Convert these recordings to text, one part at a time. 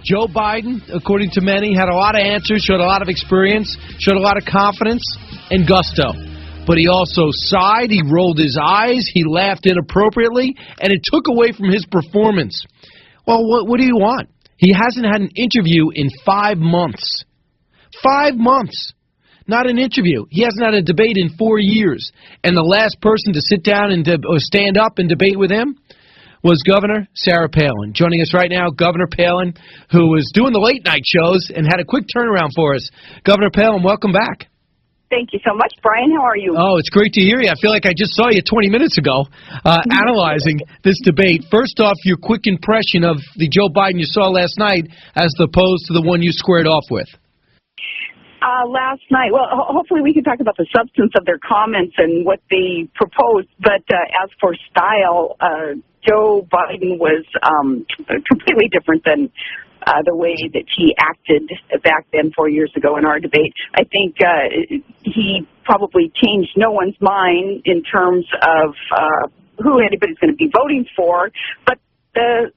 Joe Biden, according to many, had a lot of answers, showed a lot of experience, showed a lot of confidence and gusto. But he also sighed, he rolled his eyes, he laughed inappropriately, and it took away from his performance. Well, what do you want? He hasn't had an interview in 5 months. 5 months. Not an interview. He hasn't had a debate in 4 years. And the last person to sit down and or stand up and debate with him was Governor Sarah Palin. Joining us right now, Governor Palin, who was doing the late-night shows and had a quick turnaround for us. Governor Palin, welcome back. Thank you so much, Brian. How are you? Oh, it's great to hear you. I feel like I just saw you 20 minutes ago analyzing this debate. First off, your quick impression of the Joe Biden you saw last night as opposed to the one you squared off with. Last night, well, hopefully we can talk about the substance of their comments and what they proposed, but as for style, Joe Biden was completely different than the way that he acted back then 4 years ago in our debate. I think he probably changed no one's mind in terms of who anybody's going to be voting for, but the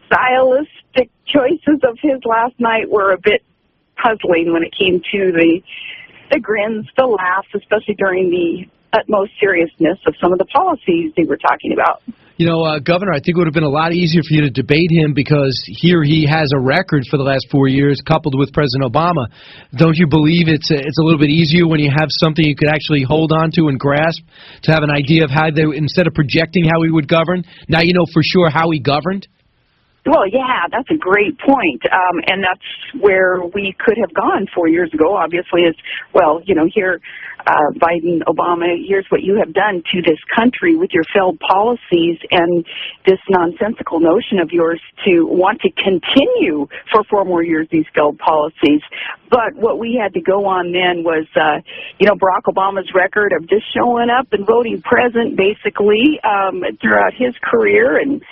stylistic choices of his last night were a bit puzzling when it came to the grins, the laughs, especially during the utmost seriousness of some of the policies they were talking about. You know, Governor, I think it would have been a lot easier for you to debate him because here he has a record for the last 4 years coupled with President Obama. Don't you believe it's a little bit easier when you have something you could actually hold on to and grasp to have an idea of how they, instead of projecting how he would govern, now you know for sure how he governed? Well, yeah, that's a great point, and that's where we could have gone 4 years ago, obviously, is, well, you know, here, Biden, Obama, here's what you have done to this country with your failed policies and this nonsensical notion of yours to want to continue for 4 more years these failed policies. But what we had to go on then was, you know, Barack Obama's record of just showing up and voting present, basically, throughout his career, and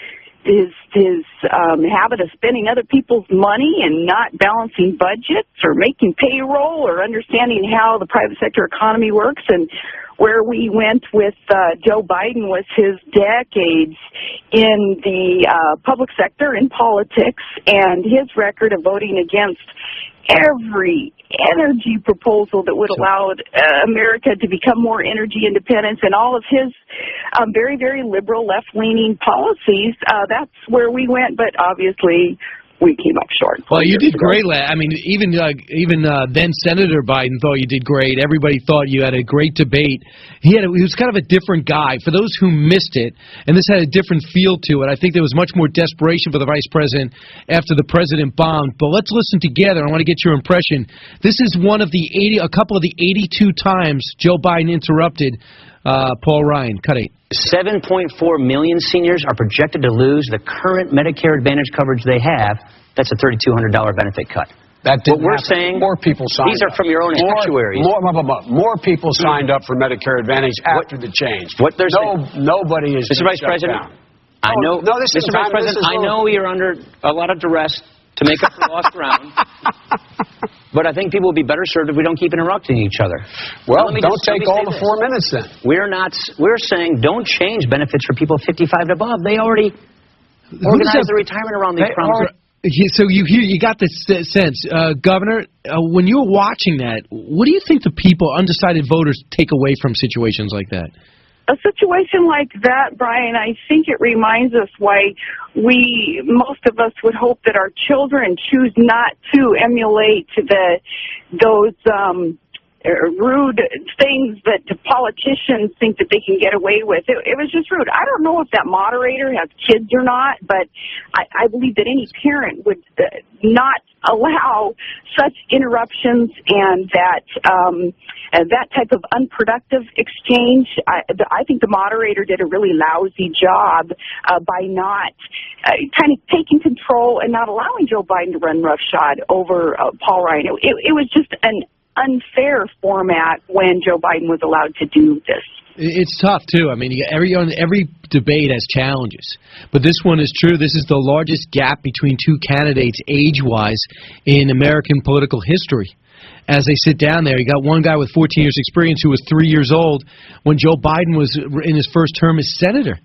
his habit of spending other people's money and not balancing budgets or making payroll or understanding how the private sector economy works. And where we went with Joe Biden was his decades in the public sector, in politics, and his record of voting against every energy proposal that would allow America to become more energy independent, and all of his very, very liberal left-leaning policies. That's where we went, but obviously we came up short. Well, you did great. I mean, even then Senator Biden thought you did great. Everybody thought you had a great debate. He was kind of a different guy. For those who missed it, and this had a different feel to it, I think there was much more desperation for the vice president after the president bombed. But let's listen together. I want to get your impression. This is one of the a couple of the 82 times Joe Biden interrupted Paul Ryan. Cut 8. 7.4 million seniors are projected to lose the current Medicare Advantage coverage they have. That's a $3,200 benefit cut. That didn't what we're happen. saying, more people signed these are from your own actuaries. More people signed up for Medicare Advantage after the change. What they're saying, nobody is. Mr. Vice President, I know, Mr. Vice President, I know you're under a lot of duress to make up for lost ground. But I think people would be better served if we don't keep interrupting each other. Well, don't take all the 4 minutes then. We're saying don't change benefits for people 55 and above. They already organized their retirement around these problems. So you got this sense, Governor, when you were watching that, what do you think the people, undecided voters, take away from situations like that? A situation like that, Brian, I think it reminds us why most of us would hope that our children choose not to emulate those rude things that the politicians think that they can get away with. It was just rude. I don't know if that moderator has kids or not, but I believe that any parent would not allow such interruptions and that type of unproductive exchange. I think the moderator did a really lousy job by not kind of taking control and not allowing Joe Biden to run roughshod over Paul Ryan. It was just an unfair format when Joe Biden was allowed to do this. It's tough, too. I mean, every debate has challenges. But this one is true. This is the largest gap between two candidates age-wise in American political history. As they sit down there, you got one guy with 14 years experience who was 3 years old when Joe Biden was in his first term as senator.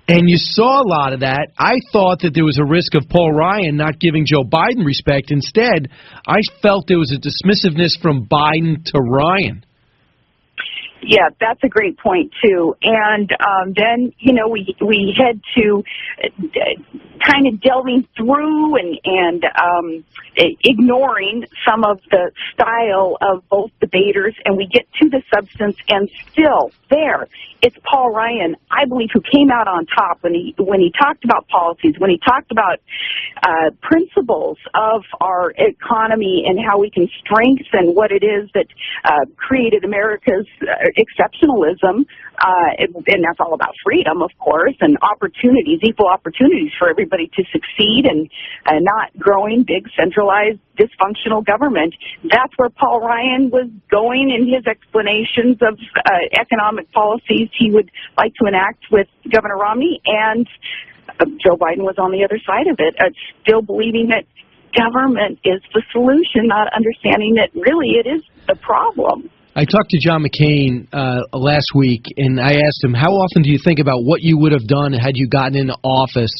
And you saw a lot of that. I thought that there was a risk of Paul Ryan not giving Joe Biden respect. Instead, I felt there was a dismissiveness from Biden to Ryan. Yeah, that's a great point, too. And then, you know, we head to kind of delving through and ignoring some of the style of both debaters, and we get to the substance, and still there, it's Paul Ryan, I believe, who came out on top when he talked about policies, when he talked about principles of our economy and how we can strengthen what it is that created America's exceptionalism, and that's all about freedom, of course, and opportunities, equal opportunities for everybody to succeed, and not growing big, centralized, dysfunctional government. That's where Paul Ryan was going in his explanations of economic policies he would like to enact with Governor Romney, and Joe Biden was on the other side of it, still believing that government is the solution, not understanding that really it is the problem. I talked to John McCain last week, and I asked him, how often do you think about what you would have done had you gotten into office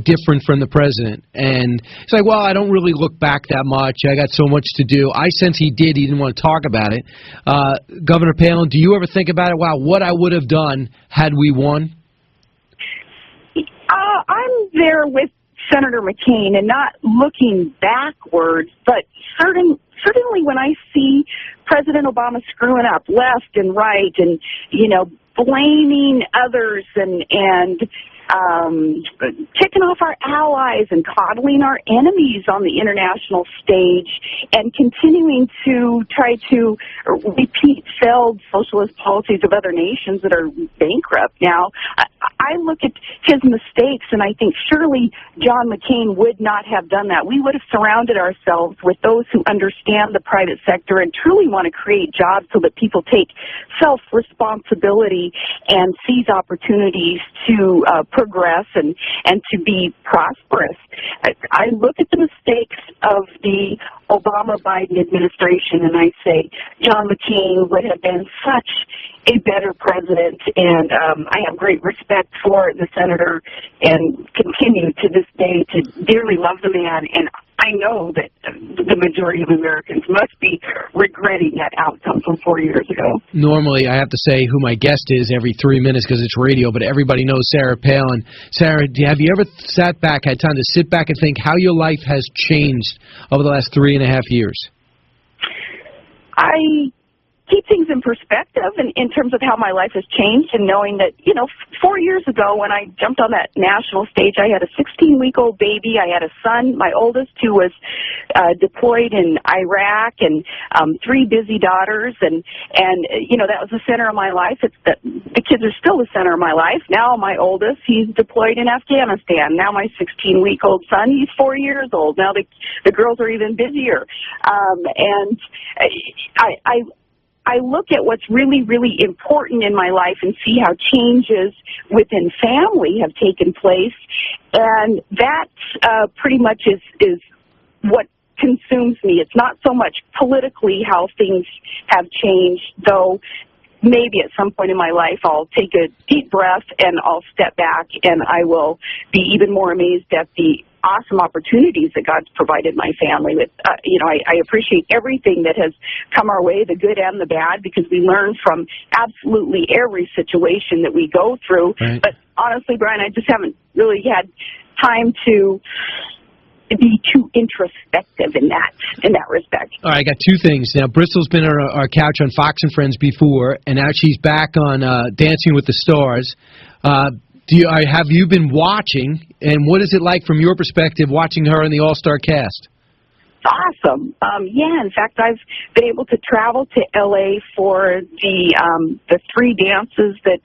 different from the president? And he's like, well, I don't really look back that much. I got so much to do. I sense he did. He didn't want to talk about it. Governor Palin, do you ever think about it? Wow, what I would have done had we won? I'm there with Senator McCain and not looking backwards, but certainly when I see President Obama screwing up left and right and, you know, blaming others and kicking off our allies and coddling our enemies on the international stage and continuing to try to repeat failed socialist policies of other nations that are bankrupt now. I look at his mistakes and I think surely John McCain would not have done that. We would have surrounded ourselves with those who understand the private sector and truly want to create jobs so that people take self-responsibility and seize opportunities to progress and to be prosperous. I look at the mistakes of the Obama-Biden administration and I say John McCain would have been such a better president, and I have great respect for the senator and continue to this day to dearly love the man, and I know that the majority of Americans must be regretting that outcome from 4 years ago. Normally, I have to say who my guest is every 3 minutes because it's radio, but everybody knows Sarah Palin. Sarah, have you ever sat back, had time to sit back and think how your life has changed over the last 3.5 years? I keep things in perspective in terms of how my life has changed, and knowing that, you know, 4 years ago when I jumped on that national stage, I had a 16-week-old baby. I had a son, my oldest, who was deployed in Iraq, and 3 busy daughters, and you know, that was the center of my life. The kids are still the center of my life. Now my oldest, he's deployed in Afghanistan. Now my 16-week-old son, he's 4 years old. Now the girls are even busier, and I look at what's really, really important in my life and see how changes within family have taken place, and that pretty much is what consumes me. It's not so much politically how things have changed, though maybe at some point in my life I'll take a deep breath and I'll step back and I will be even more amazed at the awesome opportunities that God's provided my family with. You know, I appreciate everything that has come our way, the good and the bad, because we learn from absolutely every situation that we go through. Right. But honestly, Brian, I just haven't really had time to be too introspective in that respect. All right, I got 2 things. Now, Bristol's been on our couch on Fox and Friends before, and now she's back on Dancing with the Stars. Have you been watching, and what is it like from your perspective watching her in the all-star cast? Awesome. Yeah, in fact, I've been able to travel to L.A. for the 3 dances that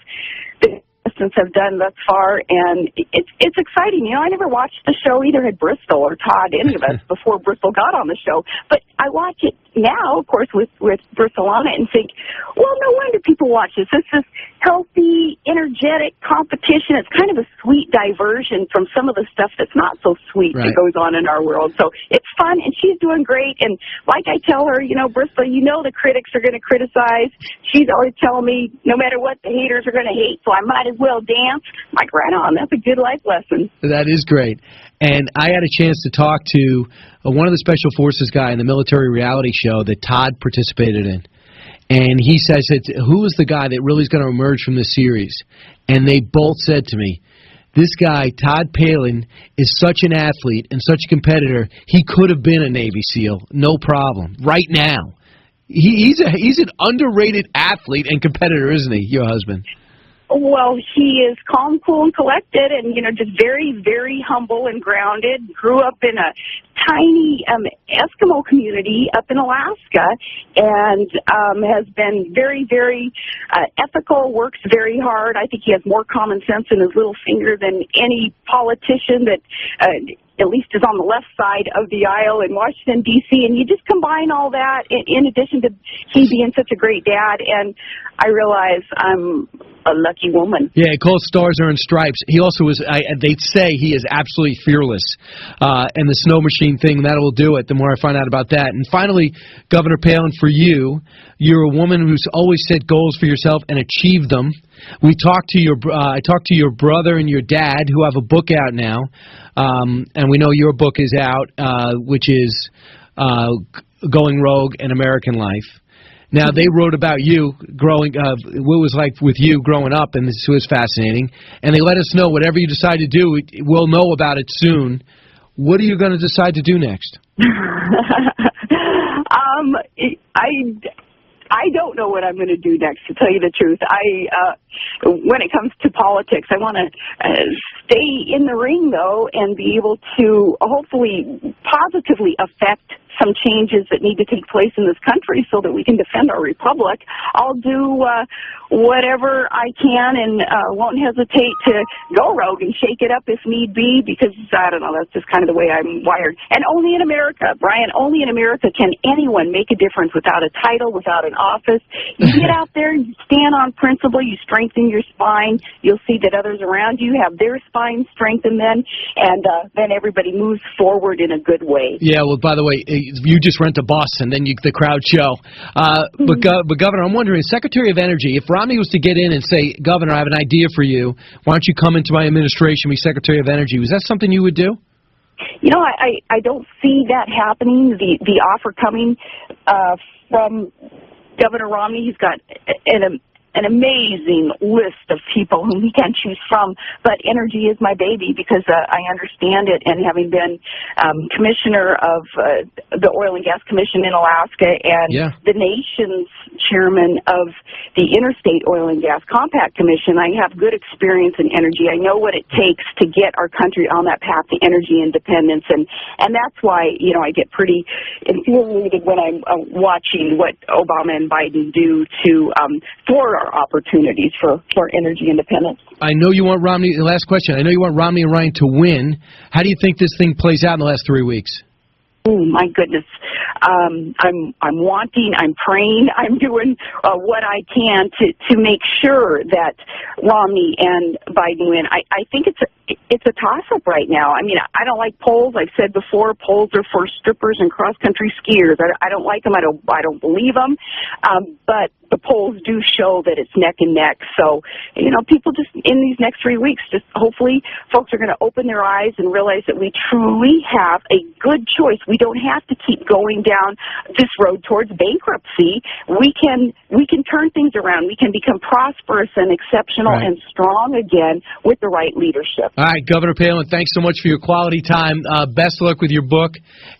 the contestants have done thus far, and it's exciting. You know, I never watched the show, either had Bristol or Todd, any of us, before Bristol got on the show. But I watch it now, of course, with Bristol on it, and think, well, no wonder people watch this. This is healthy, energetic competition. It's kind of a sweet diversion from some of the stuff that's not so sweet that goes on in our world. So it's fun, and she's doing great. And like I tell her, you know, Bristol, you know the critics are going to criticize. She's always telling me, no matter what, the haters are going to hate, so I might as well dance. I'm like, right on. That's a good life lesson. That is great. And I had a chance to talk to one of the Special Forces guy in the military reality show that Todd participated in. And he says, who is the guy that really is going to emerge from this series? And they both said to me, this guy, Todd Palin, is such an athlete and such a competitor, he could have been a Navy SEAL, no problem, right now. He's an underrated athlete and competitor, isn't he, your husband? Well, he is calm, cool, and collected, and, you know, just very, very humble and grounded. Grew up in a tiny Eskimo community up in Alaska, and has been very, very ethical, works very hard. I think he has more common sense in his little finger than any politician that at least is on the left side of the aisle in Washington, D.C., and you just combine all that in addition to he being such a great dad, and I realize I'm a lucky woman. Yeah, he calls stars are in stripes. He also is, they'd say he is absolutely fearless. And the snow machine thing, that will do it, the more I find out about that. And finally, Governor Palin, for you, you're a woman who's always set goals for yourself and achieved them. We talked to I talked to your brother and your dad, who have a book out now, and we know your book is out, which is Going Rogue and American Life. Now, they wrote about you growing, what it was like with you growing up, and this was fascinating. And they let us know whatever you decide to do, we'll know about it soon. What are you going to decide to do next? I don't know what I'm going to do next, to tell you the truth. When it comes to politics, I want to stay in the ring, though, and be able to hopefully positively affect some changes that need to take place in this country so that we can defend our republic. I'll do whatever I can and won't hesitate to go rogue and shake it up if need be, because, I don't know, that's just kind of the way I'm wired. And only in America, Brian, only in America can anyone make a difference without a title, without an office. You get out there, you stand on principle, you strengthen your spine, you'll see that others around you have their spine strengthened then, and then everybody moves forward in a good way. Yeah, well, by the way, you just rent a bus and then the crowd show. But Governor, I'm wondering, Secretary of Energy, if Romney was to get in and say, Governor, I have an idea for you, why don't you come into my administration, be Secretary of Energy, was that something you would do? You know, I don't see that happening, the offer coming from Governor Romney. He's got an amazing list of people whom he can choose from, but energy is my baby because I understand it, and having been commissioner of the Oil and Gas Commission in Alaska and the nation's chairman of the Interstate Oil and Gas Compact Commission, I have good experience in energy. I know what it takes to get our country on that path to energy independence, and that's why, you know, I get pretty infuriated when I'm watching what Obama and Biden do to thwart our opportunities for energy independence. I know you want Romney, the last question, I know you want RomneyRyan to win. How do you think this thing plays out in the last 3 weeks? Oh, my goodness. I'm wanting, I'm praying, I'm doing what I can to make sure that Romney and Biden win. I think it's a toss-up right now. I mean, I don't like polls. I've said before, polls are for strippers and cross-country skiers. I don't like them. I don't believe them. But the polls do show that it's neck and neck. So, you know, people just in these next 3 weeks, just hopefully folks are going to open their eyes and realize that we truly have a good choice. We don't have to keep going down this road towards bankruptcy. We can turn things around. We can become prosperous and exceptional and strong again with the right leadership. All right, Governor Palin, thanks so much for your quality time. Best of luck with your book,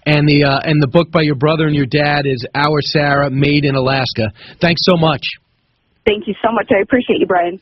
and the book by your brother and your dad is Our Sarah, Made in Alaska. Thanks so much. Thank you so much. I appreciate you, Brian.